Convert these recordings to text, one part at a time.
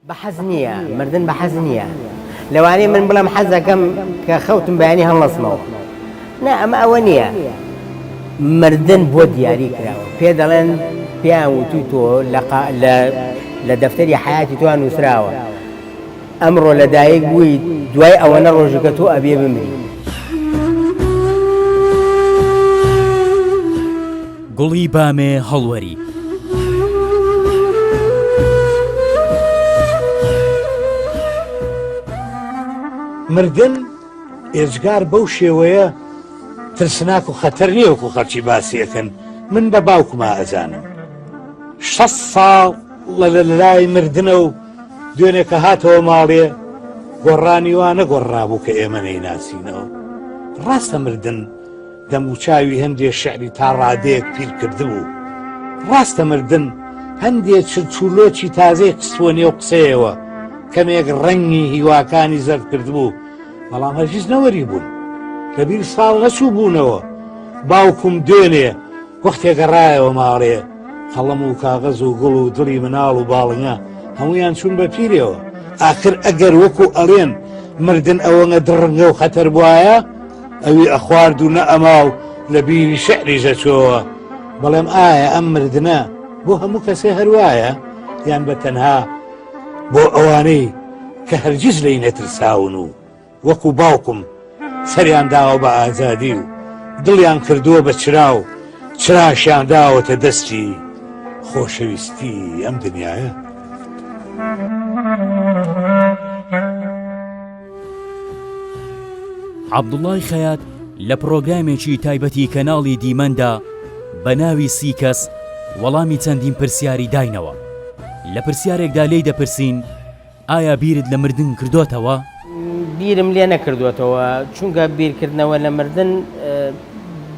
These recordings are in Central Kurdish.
بەحەز نییە مردن بەحەز نییە لەوانەیە من بڵام حەزەکەم کە خەوتم بەیانی هەڵەسمەوە نا ئەمە ئەوە نییە مردن بۆ دیاری کراوە پێ دەڵێن پێیان وتوی تۆ لە دەفتەری حیاتی تۆیان نووسراوە ئەمڕۆ لەدایک بووی دوای ئەوەنە ڕۆژەکە تۆ ئەبێ بمری گوڵی بامێ هەڵوەری مردن ئێجگار بەو شێوەیە ترسناک و خەتەر نییە وەکو خەڵکی باسیەکەن من بە باوکما ئەزانم 6 ساڵ لە لای مردنە و دوێنێ کە هاتەوە ماڵێ گۆڕانیوانە گۆڕابوو کە ئێمە نەیناسینەوە ڕاستە مردن دەموچاوی هەندێک شعری تا ڕادەیەک پیر کردبوو ڕاستە مردن هەندێک چلچولۆکی تازەی قستووە نێو قسەیەوە کەمێک ڕەنگی هیواکانی زەرد کردبوو بەڵام هەرگیز نەوەری بوون لەبیر ساڵ نەچوو بوونەوە باوکم دوێنێ وەختێک گەڕایەوە ماڵێ قەڵەم و کاغەز و گوڵ و دڵی مناڵ و باڵنگە هەمویان چوون بە پیرەوە ئاخر ئەگەر وەکو ئەڵێن مردن ئەوەنە دڕنگە و خەتەر بواە ئەوی ئەخوارد و نە ئەماو لە بیری شعری ژەچۆوە بەڵێم ئایا ئەم مردنە بۆ هەموو کەسێ هەروایە یان بە تەنها بۆ ئەوانەی کە هەرگیز لێی نەترساون و وەکو باوکم سەریان داوە بە ئازادی و دڵیان کردووە بە چرا و چراشیان داوەتە دەستی خۆشەویستی ئەم دنیاە عەبدوڵڵای خەیات لە پرۆگرامێکی تایبەتی کەناڵی دیمەندا بە ناوی 30 کەس وەڵامی چەندین پرسیاری داینەوە لە پرسیارێکدا لێی دەپرسین ئایا بیرت لە مردن کردوتەوە؟ بیرم لێ نەکردوێتەوە چونکە بیرکردنەوە لە مردن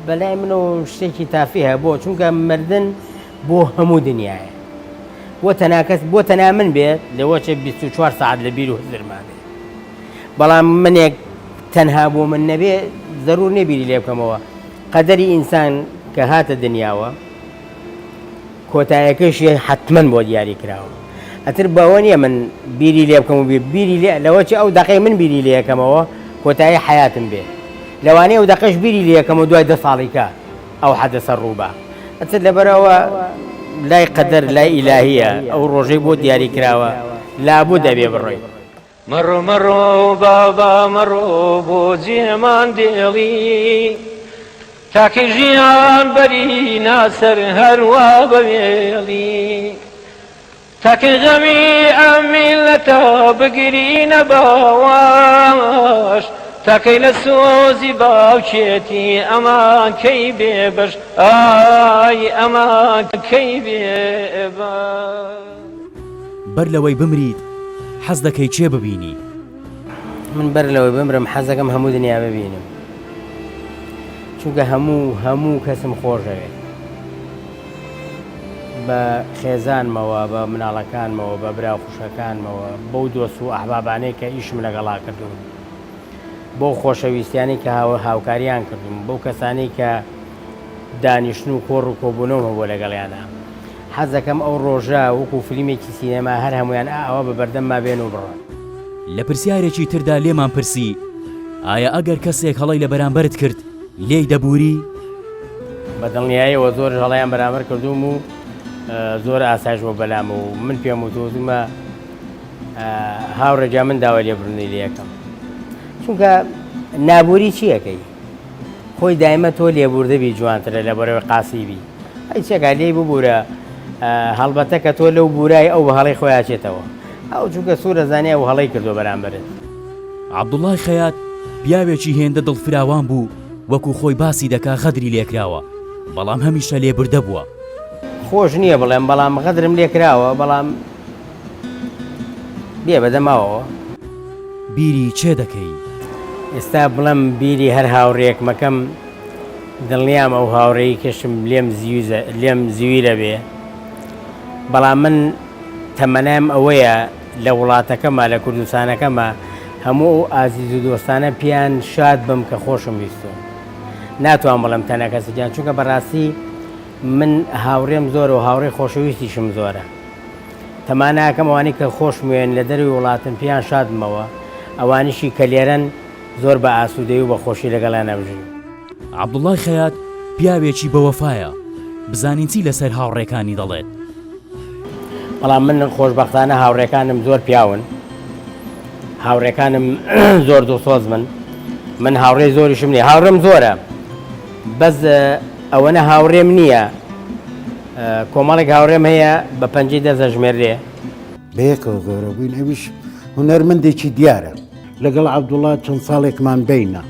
بەلای منەوە شتێکی تافی هەیە بۆ چونکە مردن بۆ هەموو دنیاە بۆ تەنها من بێت لەوەچێ 24 ساعت لە بیر و حزرمان بێت بەڵام منێک تەنها بۆ من نەبێ زەرور نێبیری لێ بکەمەوە قەدەری ئینسان کە هاتە دنیاوە کۆتایەکەشی حتمەن بۆ دیاری کراوە ئەتر بەوە نییە من بیری لێ بکەم و بیری لێ لەوەچی ئەو دەقەی من بیری لێ یەکەمەوە کۆتایی حیاتم بێ لەوانەیە ئەو دەقەش بیری لێ یەکەم و دوای 10 ساڵیکە ئەو حەدەسە ڕووبە ئەتر لەبەرەوە لای قەدەر لای ئیلاهیە ئەو ڕۆژەی بۆ دیاری کراوە لابوو دەبێ بڕۆی مەڕۆ مەڕۆ بابا مەڕۆ بۆ جێمان دێڵی تاکە ژیان بەری ناسەر هەروە بەوێڵی تاکە غەمی ئەم میلەتە بگرینە باوەش تاکەی لە سۆزی باوکێتی ئەمان کەی بێبەش ئای ئەمان کەی بێبەش بەر لەوەی بمریت حەز دەکەی چێ ببینی؟ من بەر لەوەی بمرم حەزەکەم هەموو دنیا ببینم چونکە هەموو کەسم خۆشەوێت بە خێزانمەوە بە مناڵەکانمەوە بە براخوشەکانمەوە بەو دۆست و ئەحبابانەی کە ئیشم لەگەڵا کردوم بۆ خۆشەویستیانی کە هاوکاریان کردوم بۆ کەسانی کە دانیشتن و کۆڕ و کۆبوونەوە بۆ لەگەڵیانە حەزەکەم ئەو ڕۆژە وەکو فیلمێکی سینەما هەر هەمویان ئەوە بە بەردەمما بێن و بڕۆن لە پرسیارێکی تردا لێمان پرسی ئایا ئەگەر کەسێک هەڵی لە بەرامبەرت کرد لێی دەبووری؟ بە دڵنیاییەوە زۆر هەڵەیان بەرامبەر کردوم و زۆر ئاسایش بۆ بەلام و من پێم وتوتمە هاوڕێجا من داوا لێبڕنی لێ یەکەم چونکە نابووری چیەکەی خۆی دایمە تۆ لێبوردەبی جوانترە لە بەرەوەی قاسیبی ئەی چێکا لێی ببوورە هەڵبەتە کە تۆ لەو بورای ئەو بە هەڵی خۆیان چێتەوە ئەو چونکە سوورە زانێ و هەڵی کردو بەرامبرت عەبدوڵڵای خەیات پیاوێکی هێندە دڵفراوان بوو وەکو خۆی باسی دەکا غەدری لێکراوە بەڵام هەمیشە لێبوردە بووە خۆش نییە بڵێم بەڵام غەدرم لێکراوە بەڵام بێ بەدەماوەوە بیری چێ دەکەی؟ ئێستا بڵێم بیری هەر هاوڕێکمەکەم دڵنیام ئەو هاوڕێی کەشم لێم زیویرە بێ بەڵام من تەمەنام ئەوەیە لە وڵاتەکەمە لە کوردستانەکەمە هەموو ئازیز و دۆستانە پیان شاد بم کە خۆشم ویستۆ ناتوان بڵێم تەنە کەسەجان چونکە بەڕاستی من هاوڕێم زۆر و هاوڕێی خۆشەویستیشم زۆرە تەماناکەم ئەوانی کە خۆشمێن لە دەروی وڵاتن پێیان شادمەوە ئەوانیشی کە لێرەن زۆر بە ئاسوودەی و بە خۆشی لەگەڵان نەبژین. عەبدوڵڵای خەیات پیاوێکی بەوەفایە، بزانین چی لەسەر هاوڕێکانی دەڵێت. بەڵام من خۆشبەختانە هاوڕێکانم زۆر پیاون، هاوڕێکانم زۆر دڵسۆز من هاوڕێی زۆریشم نییە، هاوڕێم زۆرە بەس ئەوەنە هاوڕێم نییە، کۆمەڵێک هاوڕێم هەیە بە پەنجەی دەستەژمێردێ. بەیەکەوە گەورە بووین، ئەویش هونەرمەندێکی دیارە. لەگەڵ عەبدوڵڵا چەند ساڵێکمان بینە،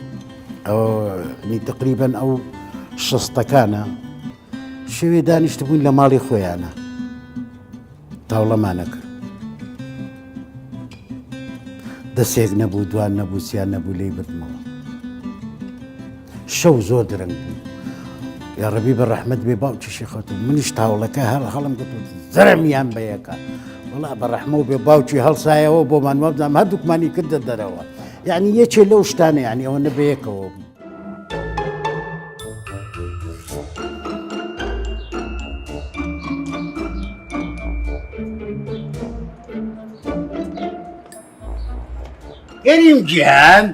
ئەوە تقریبەن ئەو شەستەکانە شەوێ دانیشت بووین لە ماڵی خۆیانە تاوڵەمانە کرد. دەسێک نەبوو، دوان نەبوو، سیان نەبوو، لێی بردمەوە. شەو زۆر درەنگ بوو. یا ڕەبی بە ڕەحمەت بێ باوکیشی خەوت و منیش تاوڵەکە هەڵم گرت و زەرەمیان بەیەکە. وەڵا بە ڕەحمە و بێ باوکی هەڵسایەوە بۆمان وەبدام هەردووکمانی کردە دەرەوە. یعنی یەکێ لەو شتانە، یعنی ئەوە نەبەیەکەوە. گەریم گیان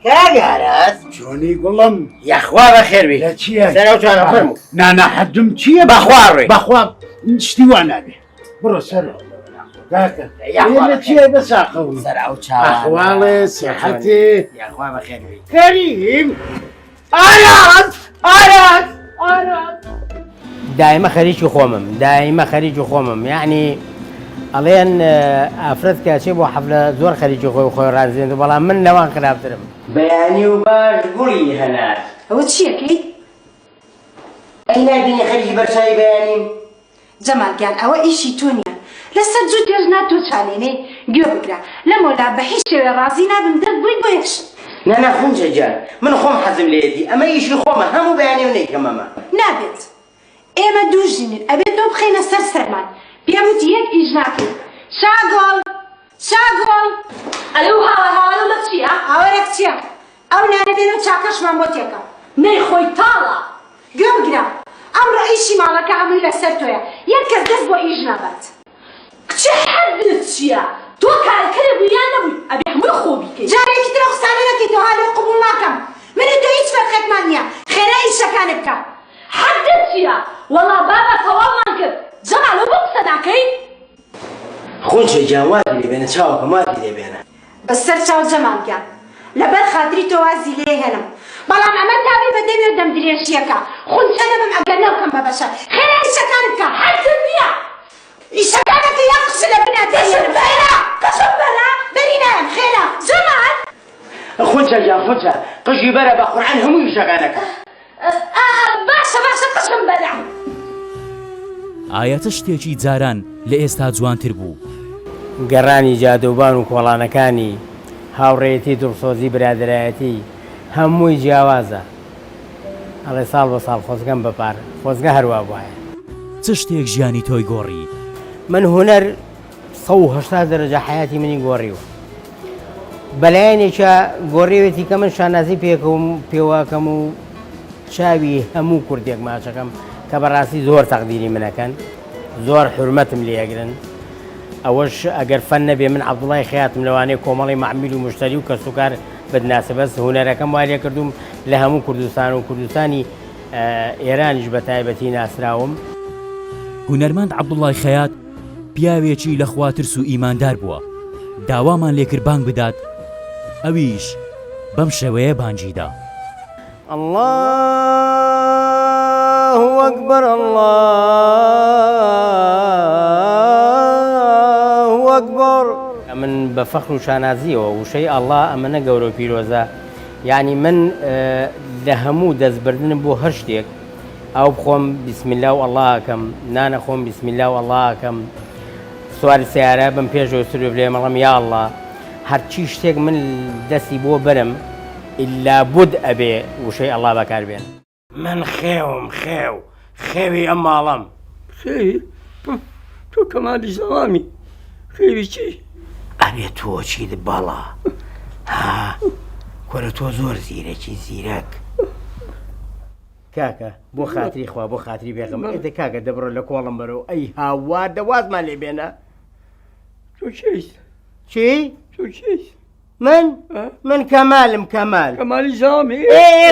کاگارەت چۆنی گوڵم یاخوا بەخێربی لە چییە؟ سەرچوانە فەرموو. نانە حەدم چییە؟ بەخواڕێ بەخوا شتی وان نابێ بڕۆ سەر لە چیە بەساقەوی سەر ئەو ئەحواڵێ سیحەتێ یاخوا بەخێربی. کەریم ئارات ئارات ئارات دائمە خەریکی خۆمم، دائمە خەریکی خۆمم، یعنی ئەڵێن ئافرەت کاچێ بۆ حەفلە زۆر خەریکی خۆی خۆی ڕازێن، بەڵام من لەوان خراپترم. بەیانی و باش گوڵی هەنار. ئەوە چیەکەی؟ ئەی نابینی خەریکی بەرچاوی بەیانیم؟ جەمالگیان ئەوە ئیشی تۆ نییە، لەسەر جوو تێژنا تۆ چالێنەی گوێ بگرە لە مۆلا بە هیچ شێوێ ڕازی نابن دەست بووی بۆ یەکش. نانا خونجە جان من خۆم حەزم لێتی، ئەمە ئیشی خۆمە، هەموو بەیانی و نەیکەمەمە. نابێت ئێمە دوو ژینین، ئەبێت تۆ بخەینە سەر سەرمان. پێم وتی یەک ئیش ناکەین. شاگۆڵ شاگۆڵ ئەلەو هاوارە لە چییە؟ هاوارێک چییە؟ ئەو نانە بێنە و چاکەشمان بۆ تێکە. نەی خۆی تاڵە. گوێ بگرە ئەمڕۆ ئیشی ماڵەکە هەمووی لەسەر تۆیە، یەک کەس دەست بۆ ئیش نابات. کچە حەزت چییە؟ تۆ کارەکەرە بووی یان نەبووی؟ ئەبێ هەمووی خۆ بیکەی. جارێکی ترە قسانە نەکەیتەوە هەلێ قبوڵ ناکەم. من و تۆ هیچ فەرقێکمان نییە، خێرا ئیشەکانت بکە. حەزت چییە؟ وەڵا بابا تەواومان کرد. جەمال بۆ قسە ناکەی؟ خونجە جان وازی لێبێنە چاوەکەم وازی لێبێنە. بەسەر چاو جەمالگیان لەبەر خاتری تۆ وازی لێ هێنم، بەڵام ئەمە تابێ بە دەمێ و دەم درێژیەکە خونچە نەبم ئەگەر نەوکەم بە بەشە. خێرا ئیشەکان بکە. حەزت نییە؟ ئیشەکانەکە یا قش لە بنا دێنم. خێرا قشم بەرە بەری نایم. خێرا جەمال خونجە جان خونجە قژی بەرە بە قورعان هەموو ئیشەکانەکە. باشە باشە قشم بەرە. ئایا چ شتێکی جاران لە ئێستا جوانتر بوو؟ گەڕانی جادوبان و کۆڵانەکانی هاوڕێتی دڵسۆزی برادایەتی هەمووی جیاوازە. ئەڵێ ساڵ بە ساڵ خۆزگەم بەپار خۆزگە هەروە وایە. چ شتێک ژیانی تۆی گۆڕی؟ من هوەر 180 دەرەجە حیاتی منی گۆڕیوە. بەلایەنێکە گۆڕیوێتی کە من شانازی پێواکەم و چاوی هەموو کوردێک ماچەکەم کە بەڕاستی زۆر تەقدیری منەکەن، زۆر حورمەتم لێگرن. ئەوەش ئەگەر فەن نەبێ من عەبدوڵڵای خەیاتم لەوانەیە کۆمەڵی معمیل و مشتری و کەسوکار بەدناسە، بەس هونەرەکەم وا لێ کردوم لە هەموو کوردستان و کوردستانی ئێرانیش بە تایبەتی ناسراوم. هونەرمەند عەبدوڵڵای خەیات پیاوێکی لە خوا ترس و ئیماندار بووە. داوامان لێکرد بانگ بدات، ئەویش بەم شێوەیە بانگیدا. الله أكبر الله أكبر. من بفخر شانازي وشيء الله أمنا جورو بيروزا، يعني من لهمو دز بردن بو هرشتك أو بخوم بسم الله والله كم نانا خوم بسم الله والله كم سوار سيارة بم بيجو سرو بلي ملام يا الله هرچی شتێک من دەستی بۆ بەرم إلا بود ئەبێ وشەی ئەڵڵا بەکار بێن. من خێوم خێوی ئەم ماڵەم. خێوی؟ تۆ کەمالی زەڵامی خێوی چی؟ ئەبێ تۆ چیت باڵا کۆرە تۆ زۆر زیرەکی زیرەک. کاکە بۆ خاتری خوا بۆ خاتری بێغم ئێدە کاکە دەبڕۆ لە کۆڵم بەرەوە ئەی هاوار دەوازمان لێ بێنە. تۆ چیت چی؟ تۆ چیت من کەمالم کەمال کەمالی زامی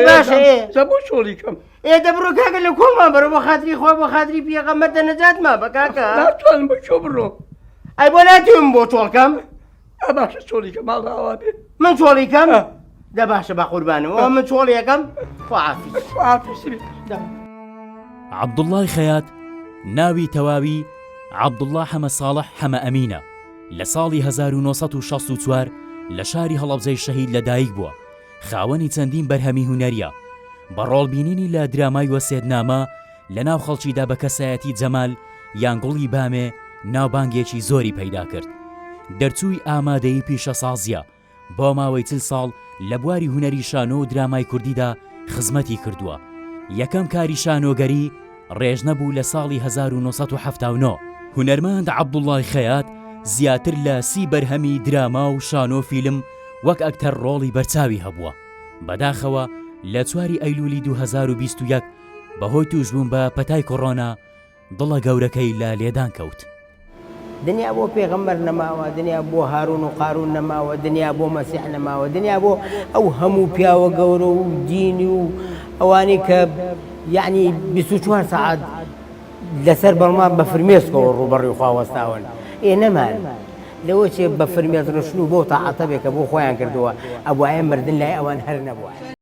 باشە زەبۆ چۆڵی کەم دەبڕۆ کاکە لە کۆڵمان بەرە بۆ خاتری خۆ بۆ خاتری پێغەمبەر دەنەجات ما بە کاکە ناتوانم بە چۆ بڕۆ ئەی بۆ ناتوانم بۆ چۆڵکەم باشە چۆڵی کە ماڵ ئاوا بێ من چۆڵیکەم دە باشە بە قوربانم ئەوە من چۆڵیەکەم خواحافیز عەبدوڵڵای خەیات ناوی تەواوی عەبدوڵڵا حەمە ساڵح حەمە ئەمینە لە ساڵی 1964 لە شاری هەڵەبجەی شەهید لەدایک بووە خاوەنی چەندین بەرهەمی هونەریە بە ڕۆڵبینینی لە درامای وەسێدنامە لە ناو خەڵکیدا بە کەسایەتی جەمال یانگوڵی بامێ ناوبانگێکی زۆری پەیدا کرد دەرچووی ئامادەیی پیشەسازیە بۆ ماوەی 40 ساڵ لە بواری هونەری شانۆ و درامای کوردیدا خزمەتی کردووە یەکەم کاری شانۆگەری ڕێژنە بوو لە ساڵی 1979 هونەرمەند عەبدوڵڵای خەیات زیاتر لە 30 بەرهەمی دراما و شانۆ فیلم وەک ئەکتەر ڕۆڵی بەرچاوی هەبووە بەداخەوە لە 4 ئەیلولی 2021 بەهۆی توشبوون بە پەتای کۆڕۆنا دڵە گەورەکەی لە لێدان کەوت دنیا بۆ پێغەمبەر نەماوە دنیا بۆ هارون و قارون نەماوە دنیا بۆ مەسیح نەماوە دنیا بۆ ئەو هەموو پیاوە گەورە و دینی و ئەوانەی کە یعنی 24 ساعت لەسەر بەڵمان بە فرمێسکەوە ڕوبەڕی خواوەستاون نەمان لەوە چێ بە فرمێت ڕشن و بۆ تاعاتە بێکە بۆ خۆیان کردووە ئەوایە مردن لای ئەوان هەر نەبووە